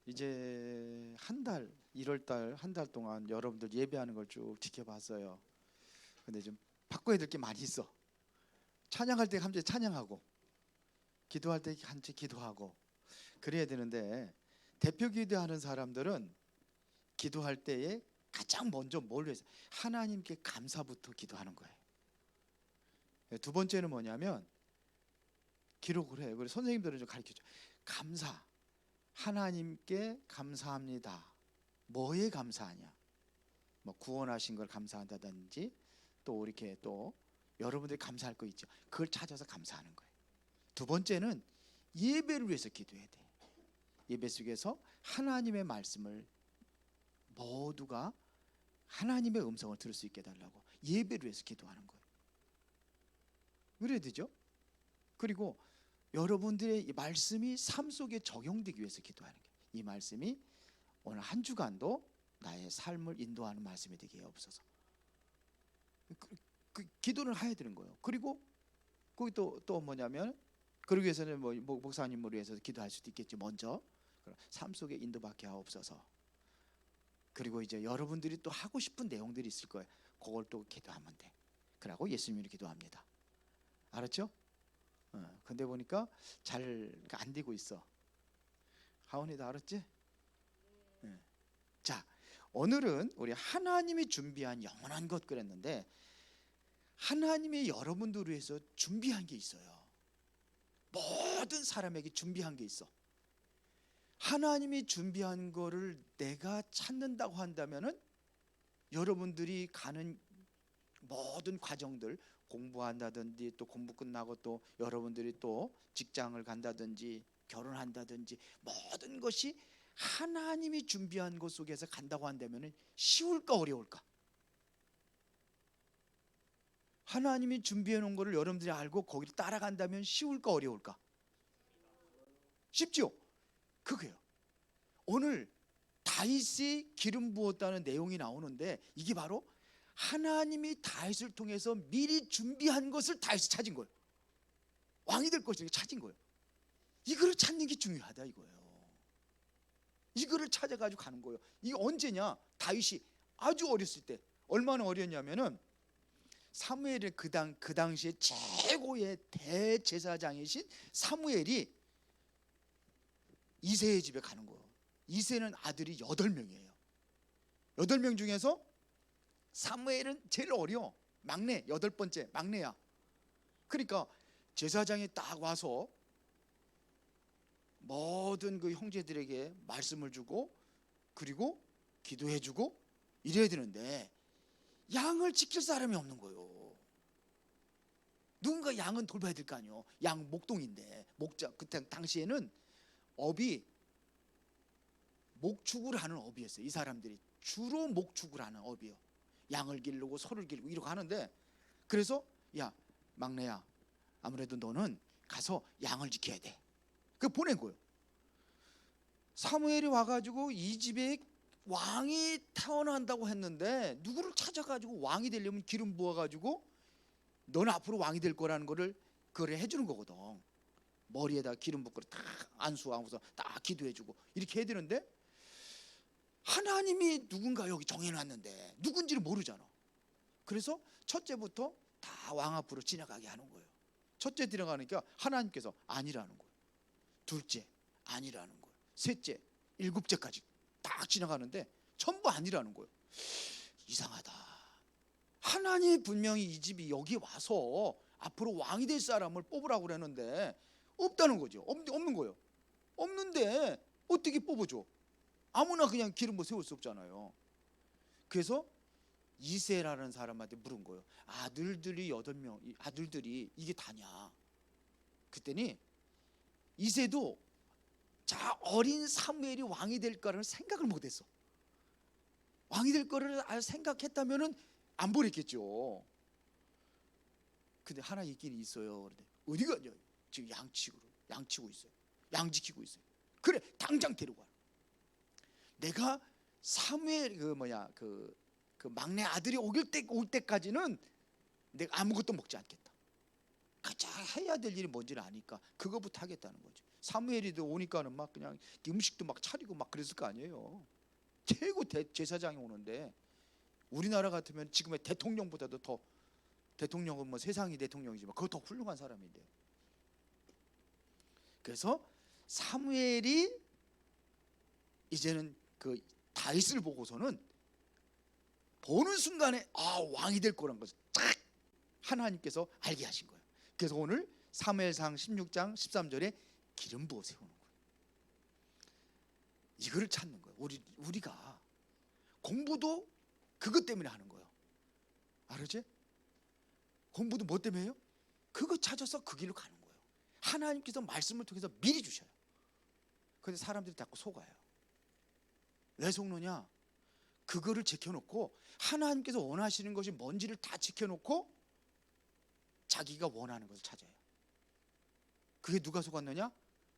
이제 한 달, 1월 달 한 달 동안 여러분들 예배하는 걸 쭉 지켜봤어요. 근데 좀 바꿔야 될 게 많이 있어. 찬양할 때 함께 찬양하고, 기도할 때 함께 기도하고 그래야 되는데, 대표 기도하는 사람들은 기도할 때에 가장 먼저 뭘 위해서? 하나님께 감사부터 기도하는 거예요. 두 번째는 뭐냐면 기록을 해요. 그래서 선생님들은 좀 가르쳐줘. 감사. 하나님께 감사합니다. 뭐에 감사하냐? 뭐 구원하신 걸 감사한다든지, 또 이렇게 또 여러분들이 감사할 거 있죠. 그걸 찾아서 감사하는 거예요. 두 번째는 예배를 위해서 기도해야 돼. 예배 속에서 하나님의 말씀을 모두가 하나님의 음성을 들을 수 있게 해달라고 예배를 위해서 기도하는 거예요. 그래야 되죠. 그리고 여러분들의 이 말씀이 삶 속에 적용되기 위해서 기도하는 거예요. 이 말씀이 오늘 한 주간도 나의 삶을 인도하는 말씀이 되게 없어서 그 기도를 해야 되는 거예요. 그리고 거기 또 뭐냐면, 그러기 위해서는 뭐 목사님을 위해서 기도할 수도 있겠지. 먼저 삶 속에 인도받게 하옵소서. 그리고 이제 여러분들이 또 하고 싶은 내용들이 있을 거예요. 그걸 또 기도하면 돼. 그러고 예수님을 기도합니다. 알았죠? 근데 보니까 잘 안 되고 있어. 하원이도 알았지? 자, 오늘은 우리 하나님이 준비한 영원한 것 그랬는데, 하나님이 여러분들을 위해서 준비한 게 있어요. 모든 사람에게 준비한 게 있어. 하나님이 준비한 거를 내가 찾는다고 한다면은 여러분들이 가는 모든 과정들, 공부한다든지 또 공부 끝나고 또 여러분들이 또 직장을 간다든지 결혼한다든지, 모든 것이 하나님이 준비한 것 속에서 간다고 한다면 쉬울까 어려울까? 하나님이 준비해 놓은 거를 여러분들이 알고 거기를 따라간다면 쉬울까 어려울까? 쉽죠? 그거예요. 오늘 다윗이 기름 부었다는 내용이 나오는데, 이게 바로 하나님이 다윗을 통해서 미리 준비한 것을 다윗이 찾은 거예요. 왕이 될 것을 찾은 거예요. 이거를 찾는 게 중요하다 이거예요. 이거를 찾아가지고 가는 거예요. 이게 언제냐? 다윗이 아주 어렸을 때. 얼마나 어렸냐면은 사무엘의 그 당시에 최고의 대제사장이신 사무엘이 이새의 집에 가는 거예요. 이새는 아들이 8명이에요 8명 중에서 사무엘은 제일 어려. 막내, 8번째 막내야. 그러니까 제사장이 딱 와서 모든 그 형제들에게 말씀을 주고, 그리고 기도해주고 이래야 되는데 양을 지킬 사람이 없는 거예요. 누군가 양은 돌봐야 될 거 아니에요. 양 목동인데, 목자, 그때 당시에는 업이 목축을 하는 업이었어요. 이 사람들이 주로 목축을 하는 업이요. 양을 기르고 소를 기르고 이러고 하는데, 그래서 야 막내야, 아무래도 너는 가서 양을 지켜야 돼. 그 보낸 거예요. 사무엘이 와가지고 이 집에 왕이 태어난다고 했는데, 누구를 찾아가지고 왕이 되려면 기름 부어가지고 너는 앞으로 왕이 될 거라는 거를 그걸 해주는 거거든. 머리에다 기름 붓고 딱 안수하고서 딱 기도해주고 이렇게 해야 되는데, 하나님이 누군가 여기 정해놨는데 누군지를 모르잖아. 그래서 첫째부터 다 왕 앞으로 지나가게 하는 거예요. 첫째 들어가니까 하나님께서 아니라는 거예요. 둘째 아니라는 거예요. 셋째, 일곱째까지 딱 지나가는데 전부 아니라는 거예요. 이상하다. 하나님이 분명히 이 집이 여기 와서 앞으로 왕이 될 사람을 뽑으라고 그랬는데 없다는 거죠. 없는 거예요. 없는데 어떻게 뽑아줘? 아무나 그냥 기름 뭐 세울 수 없잖아요. 그래서 이새라는 사람한테 물은 거예요. 아들들이 8명, 아들들이 이게 다냐? 그랬더니 이새도 자 어린 사무엘이 왕이 될 거라는 생각을 못했어. 왕이 될 거를 생각했다면은 안 보냈겠죠. 근데 하나 있긴 있어요. 그런데 어디 가냐? 지금 양치고 있어요. 양 지키고 있어요. 그래, 당장 데려가. 내가 사무엘 그 막내 아들이 올 때까지는 내가 아무것도 먹지 않겠다. 가장 해야 될 일이 뭔지를 아니까 그거부터 하겠다는 거죠. 사무엘이도 오니까는 막 그냥 음식도 막 차리고 막 그랬을 거 아니에요. 최고 제사장이 오는데 우리나라 같으면 지금의 대통령보다도 더, 대통령은 뭐 세상이 대통령이지만 그거 더 훌륭한 사람인데. 그래서 사무엘이 이제는 그 다윗을 보고서는 보는 순간에 왕이 될 거란 것을 딱 하나님께서 알게 하신 거예요. 그래서 오늘 사무엘상 16장 13절에 기름 부어 세우는 거예요. 이거를 찾는 거예요. 우리가 공부도 그것 때문에 하는 거예요. 알았지? 공부도 뭐 때문에 해요? 그거 찾아서 그 길로 가는 거예요. 하나님께서 말씀을 통해서 미리 주셔요. 그런데 사람들이 자꾸 속아요. 왜 속느냐? 그거를 지켜놓고 하나님께서 원하시는 것이 뭔지를 다 지켜놓고 자기가 원하는 것을 찾아요. 그게 누가 속았느냐?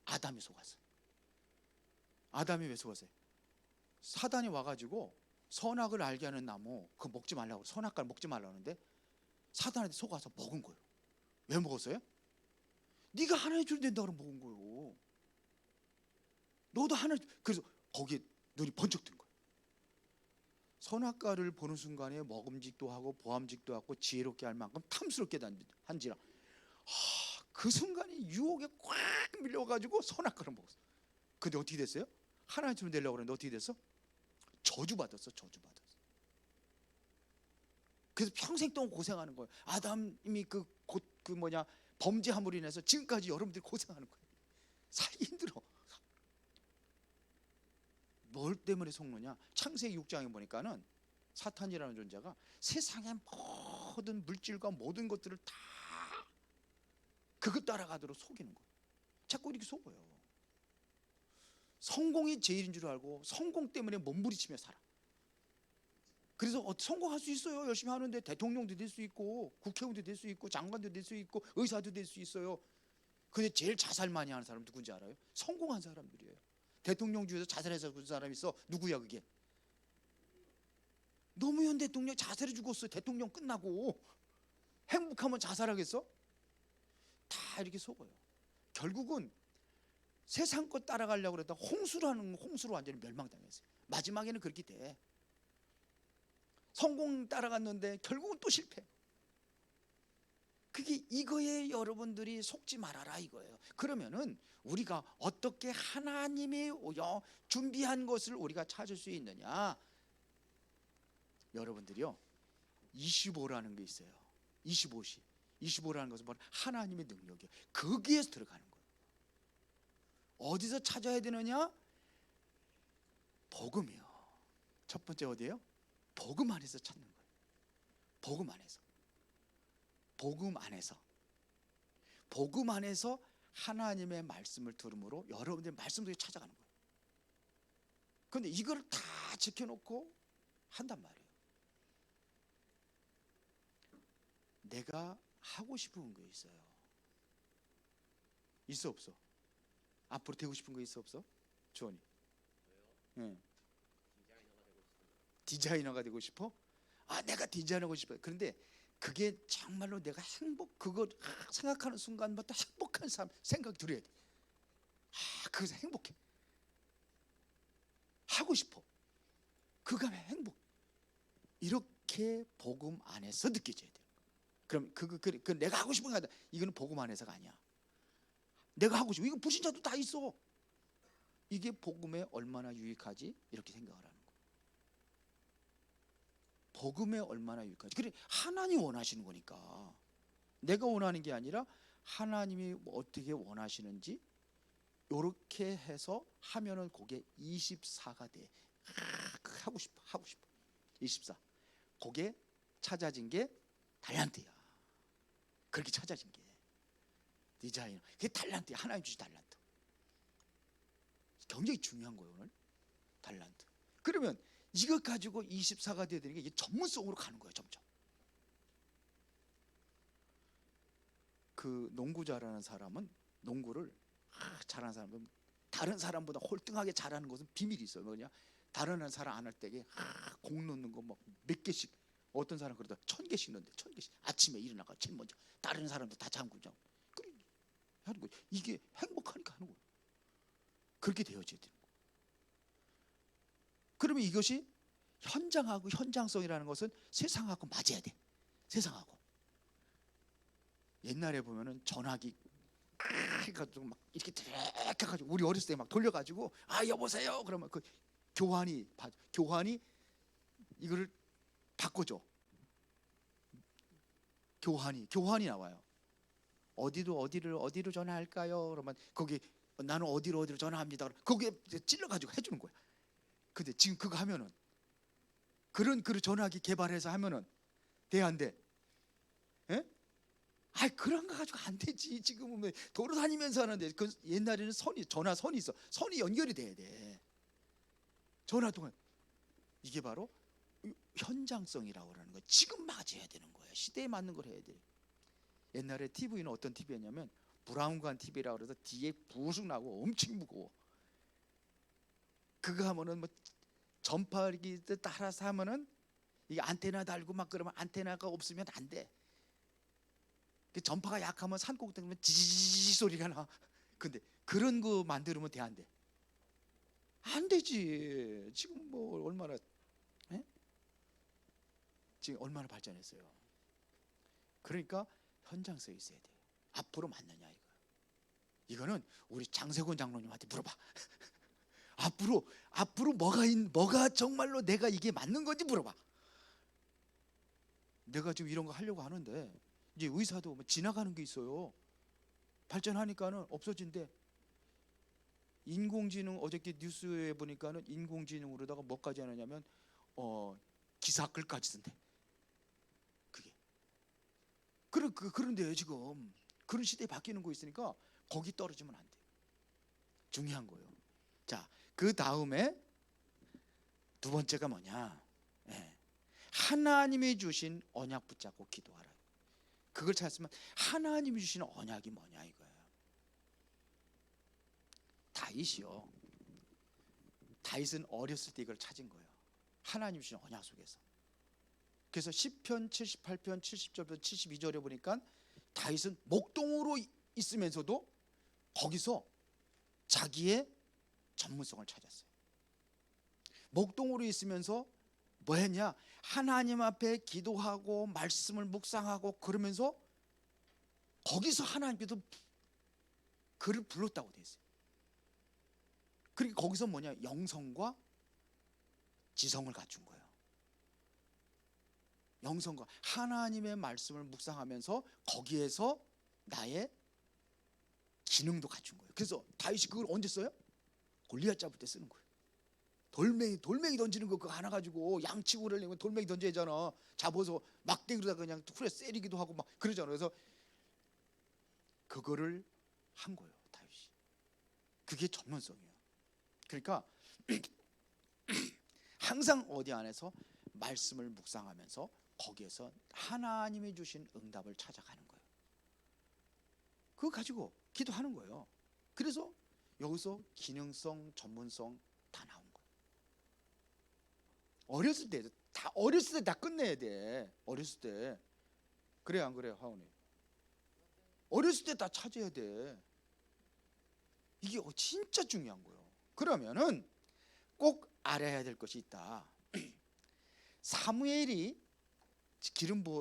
아담이 속았어요. 아담이 왜 속았어요? 사단이 와가지고 선악을 알게 하는 나무 그거 먹지 말라고, 선악과를 먹지 말라고 하는데 사단한테 속아서 먹은 거예요. 왜 먹었어요? 네가 하나님 주는 된다고 먹은 거예요. 너도 하나님. 그래서 거기에 눈이 번쩍 든 거예요. 선악과를 보는 순간에 먹음직도 하고 보암직도 하고 지혜롭게 할 만큼 탐스럽게 한지라 그 순간에 유혹에 꽉 밀려가지고 선악과를 먹었어. 근데 어떻게 됐어요? 하나님 주면 되려고 그랬는데 어떻게 됐어? 저주받았어. 그래서 평생 동안 고생하는 거예요. 아담이 그 범죄함으로 인해서 지금까지 여러분들이 고생하는 거예요. 살기 힘들어. 뭘 때문에 속느냐? 창세기 6장에 보니까는 사탄이라는 존재가 세상의 모든 물질과 모든 것들을 다 그것 따라가도록 속이는 거예요. 자꾸 이렇게 속어요. 성공이 제일인 줄 알고 성공 때문에 몸부림치며 살아. 그래서 성공할 수 있어요. 열심히 하는데 대통령도 될 수 있고 국회의원도 될 수 있고 장관도 될 수 있고 의사도 될 수 있어요. 근데 제일 자살 많이 하는 사람 누군지 알아요? 성공한 사람들이에요. 대통령 중에서 자살해서 죽은 사람이 있어. 누구야 그게? 노무현 대통령 자살해 죽었어요. 대통령 끝나고. 행복하면 자살하겠어? 다 이렇게 속어요. 결국은 세상 것 따라가려고 그랬다 홍수로 완전히 멸망당했어요. 마지막에는 그렇게 돼. 성공 따라갔는데 결국은 또 실패. 그게 이거에 여러분들이 속지 말아라 이거예요. 그러면은 우리가 어떻게 하나님이 준비한 것을 우리가 찾을 수 있느냐? 여러분들이요 25라는 게 있어요. 25시 25라는 것은 바로 하나님의 능력이에요. 거기에서 들어가는 거예요. 어디서 찾아야 되느냐? 복음이요. 첫 번째 어디예요? 복음 안에서 찾는 거예요. 복음 안에서. 복음 안에서 하나님의 말씀을 들음으로 여러분들의 말씀 속에 찾아가는 거예요. 그런데 이걸 다 지켜놓고 한단 말이에요. 내가 하고 싶은 거 있어요. 있어 없어? 앞으로 되고 싶은 거 있어 없어? 주원이. 네. 디자이너가 되고 싶어? 내가 디자이너가 싶어요. 그런데 그게 정말로 내가 그거 생각하는 순간부터 행복한 생각이 들어야 돼. 그래서 행복해. 하고 싶어. 그가 행복. 이렇게 복음 안에서 느껴져야 돼. 그럼 그 내가 하고 싶은 거 아니다. 이거는 복음 안에서가 아니야. 내가 하고 싶어. 이거 불신자도 다 있어. 이게 복음에 얼마나 유익하지? 이렇게 생각을 하는 거야. 복음에 얼마나 유익하지? 그래 하나님 원하시는 거니까. 내가 원하는 게 아니라 하나님이 어떻게 원하시는지 이렇게 해서 하면은 그게 24가 돼. 하고 싶어. 24. 그게 찾아진 게 달란트야. 그렇게 찾아진 게 디자이너. 그게 달란트야. 하나님 주신 달란트. 굉장히 중요한 거예요 오늘. 달란트. 그러면 이것 가지고 24가 돼야 되는 게 전문성으로 가는 거예요. 점점. 그 농구 잘하는 사람은 농구를 잘하는 사람은 다른 사람보다 홀등하게 잘하는 것은 비밀이 있어요. 뭐냐? 다른 사람 안 할 때에 공 넣는 거 막 몇 개씩, 어떤 사람 그러다 1000개씩 넣는데 1000개씩 아침에 일어나가 제일 먼저 다른 사람들 다 잠그죠. 그래 하는 거예요. 이게 행복하니까 하는 거예요. 그렇게 되어져야 돼요. 그러면 이것이 현장하고 현장성이라는 것은 세상하고 맞아야 돼. 세상하고. 옛날에 보면은 전화기 해가지고 막 이렇게 해가지고 우리 어렸을 때 막 돌려가지고 아 여보세요 그러면 그 교환이 이거를 바꿔줘. 교환이 나와요. 어디로 전화할까요? 그러면 거기 나는 어디로 전화합니다. 거기에 찔러가지고 해주는 거야. 근데 지금 그거 하면은 그런 전화기 개발해서 하면은 돼 안 돼? 예? 아 그런 거 가지고 안 되지. 지금은 도로 다니면서 하는데 그 옛날에는 전화선이 있어. 선이 연결이 돼야 돼. 전화 통화. 이게 바로 현장성이라고 하는 거예요. 지금 맞아야 되는 거예요. 시대에 맞는 걸 해야 돼. 옛날에 TV는 어떤 TV였냐면 브라운관 TV라고 그래서 뒤에 부숙 나고 엄청 무거워. 그거 하면은 뭐 전파기 따라서 하면은 이게 안테나 달고 막 그러면 안테나가 없으면 안 돼. 그 전파가 약하면 산꼭대기 되면 지지지 소리가 나. 근데 그런 거 만들면 돼 안 돼? 안 되지. 지금 뭐 얼마나 지금 얼마나 발전했어요. 그러니까 현장성이 있어야 돼. 앞으로 맞느냐 이거. 이거는 우리 장세권 장로님한테 물어봐. 앞으로 뭐가 정말로 내가 이게 맞는 건지 물어봐. 내가 지금 이런 거 하려고 하는데 이제 의사도 뭐 지나가는 게 있어요. 발전하니까는 없어진대. 인공지능 어저께 뉴스에 보니까는 인공지능으로다가 뭐까지 하느냐면 기사 글까지 쓴대. 그런데 지금 그런 시대에 바뀌는 거 있으니까 거기 떨어지면 안 돼. 중요한 거예요. 자, 그 다음에 두 번째가 뭐냐? 하나님이 주신 언약 붙잡고 기도하라. 그걸 찾았으면 하나님이 주신 언약이 뭐냐 이거예요. 다윗은 어렸을 때 이걸 찾은 거예요. 하나님 주신 언약 속에서. 그래서 시편 78편 70절부터 72절에 보니까 다윗은 목동으로 있으면서도 거기서 자기의 전문성을 찾았어요. 목동으로 있으면서 뭐 했냐? 하나님 앞에 기도하고 말씀을 묵상하고 그러면서 거기서 하나님께도 그를 불렀다고 돼 있어요. 그러니까 거기서 뭐냐? 영성과 지성을 갖춘 거예요. 영성과 하나님의 말씀을 묵상하면서 거기에서 나의 기능도 갖춘 거예요. 그래서 다윗이 그걸 언제 써요? 골리앗 잡을 때 쓰는 거예요. 돌멩이 던지는 거 그거 하나 가지고 양치고 그러려면 돌멩이 던져야 하잖아. 잡아서 막대기로다가 그냥 쿨에 세리기도 하고 막 그러잖아. 그래서 그거를 한 거예요, 다윗이. 그게 전문성이에요. 그러니까 항상 어디 안에서 말씀을 묵상하면서 거기에서 하나님이 주신 응답을 찾아가는 거예요. 그거 가지고 기도하는 거예요. 그래서 여기서 기능성, 전문성 다 나온 거예요. 어렸을 때 다 끝내야 돼. 어렸을 때. 그래 안 그래요, 하원이? 어렸을 때 다 찾아야 돼. 이게 진짜 중요한 거예요. 그러면은 꼭 알아야 될 것이 있다. 사무엘이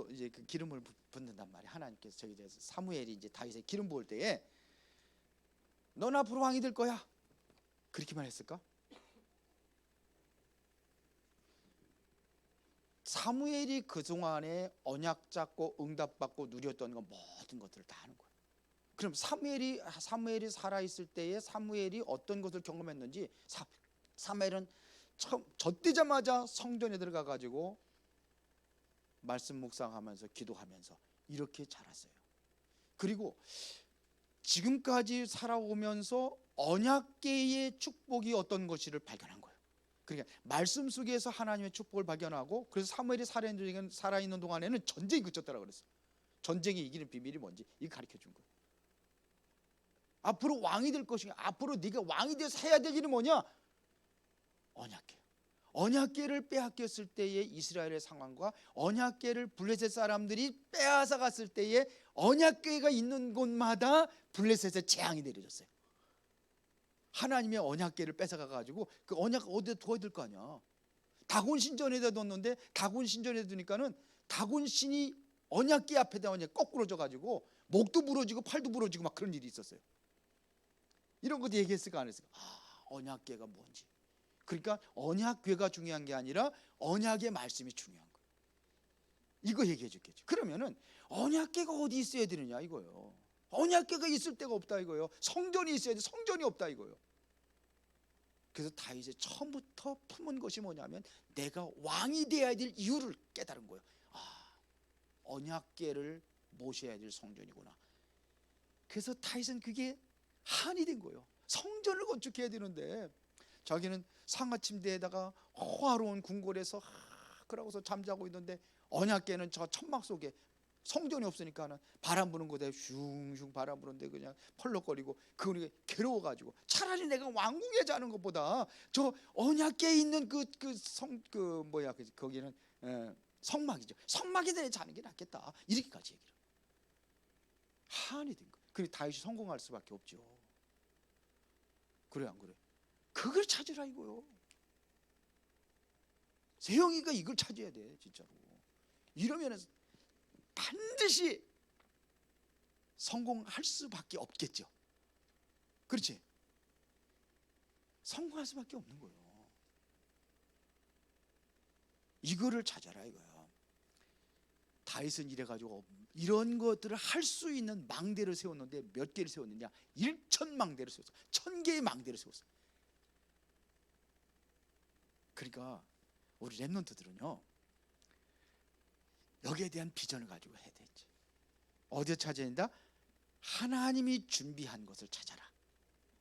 이제 그 기름을 붓는단 말이야. 하나님께서 저기 대해서 사무엘이 이제 다윗의 기름 부을 때에 넌 앞으로 왕이 될 거야. 그렇게만 했을까? 사무엘이 그동안에 언약 잡고 응답 받고 누렸던 건 모든 것들을 다 하는 거야. 그럼 사무엘이 살아 있을 때에 사무엘이 어떤 것을 경험했는지 사무엘은 처음 젖되자마자 성전에 들어가 가지고 말씀 묵상하면서 기도하면서 이렇게 자랐어요. 그리고 지금까지 살아오면서 언약계의 축복이 어떤 것인지를 발견한 거예요. 그러니까 말씀 속에서 하나님의 축복을 발견하고 그래서 사무엘이 살아있는 동안에는 전쟁이 그쳤다라고 그랬어요. 전쟁이 이기는 비밀이 뭔지 이거 가르쳐 준 거예요. 앞으로 왕이 될 것인가? 앞으로 네가 왕이 돼서 해야 될 일이 뭐냐? 언약계. 언약계를 빼앗겼을 때의 이스라엘의 상황과 언약계를 블레셋 사람들이 빼앗아 갔을 때의 언약계가 있는 곳마다 블레셋의 재앙이 내려졌어요. 하나님의 언약궤를 뺏어가 가지고 그 언약 어디에 둬야 될 거 아니야. 다곤 신전에다 뒀는데 다곤 신전에 두니까는 다곤 신이 언약궤 앞에다 거꾸로져 가지고 목도 부러지고 팔도 부러지고 막 그런 일이 있었어요. 이런 것도 얘기했을까 안 했을까? 언약궤가 뭔지. 그러니까 언약궤가 중요한 게 아니라 언약의 말씀이 중요한 거예요. 이거 얘기해 줬겠죠. 그러면은 언약궤가 어디 있어야 되느냐 이거예요. 언약궤가 있을 데가 없다 이거예요. 성전이 있어야 돼. 성전이 없다 이거예요. 그래서 다윗이 처음부터 품은 것이 뭐냐면 내가 왕이 되어야 될 이유를 깨달은 거예요. 언약궤를 모셔야 될 성전이구나. 그래서 다윗은 그게 한이 된 거예요. 성전을 건축해야 되는데 자기는 상하 침대에다가 호화로운 궁궐에서 그러고서 잠자고 있는데 언약궤는 저 천막 속에 성전이 없으니까는 바람 부는 곳에 슝슝 바람 부는데 그냥 펄럭거리고 그게 괴로워가지고 차라리 내가 왕궁에 자는 것보다 저 언약궤에 있는 거기는 성막이죠. 성막에 대해 자는 게 낫겠다. 이렇게까지 얘기를. 한이 된 거예요. 그리고 다윗이 성공할 수밖에 없죠. 그래 안 그래? 그걸 찾으라 이거요. 세영이가 이걸 찾아야 돼 진짜로. 이러면은 반드시 성공할 수밖에 없겠죠. 그렇지? 성공할 수밖에 없는 거예요. 이거를 찾아라 이거야. 다윗은 이래가지고 이런 것들을 할 수 있는 망대를 세웠는데 몇 개를 세웠느냐? 1,000망대를 세웠어. 1,000개의 망대를 세웠어. 그러니까 우리 랩런트들은요 여기에 대한 비전을 가지고 해야 되지. 어디에 찾아야 된다? 하나님이 준비한 것을 찾아라.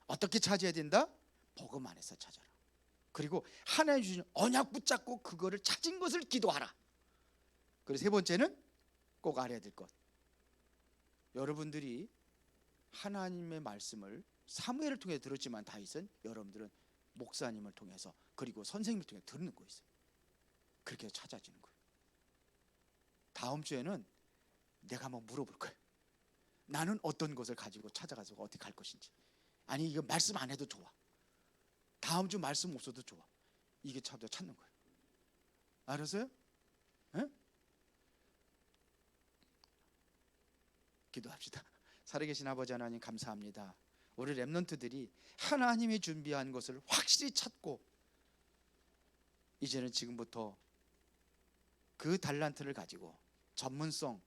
어떻게 찾아야 된다? 복음 안에서 찾아라. 그리고 하나님 주신 언약 붙잡고 그거를 찾은 것을 기도하라. 그리고 세 번째는 꼭 알아야 될 것. 여러분들이 하나님의 말씀을 사무엘을 통해 들었지만 다윗은 여러분들은 목사님을 통해서 그리고 선생님을 통해 듣는 거 있어요. 그렇게 찾아지는 거예요. 다음 주에는 내가 한번 물어볼 거예요. 나는 어떤 것을 가지고 찾아가서 어떻게 갈 것인지. 아니 이거 말씀 안 해도 좋아. 다음 주 말씀 없어도 좋아. 이게 찾는 거예요. 알았어요? 에? 기도합시다. 살아계신 아버지 하나님 감사합니다. 우리 랩런트들이 하나님이 준비한 것을 확실히 찾고 이제는 지금부터 그 달란트를 가지고 전문성,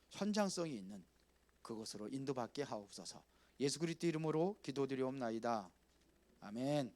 현장성이 있는 그것으로 인도받게 하옵소서. 예수 그리스도 이름으로 기도드리옵나이다. 아멘.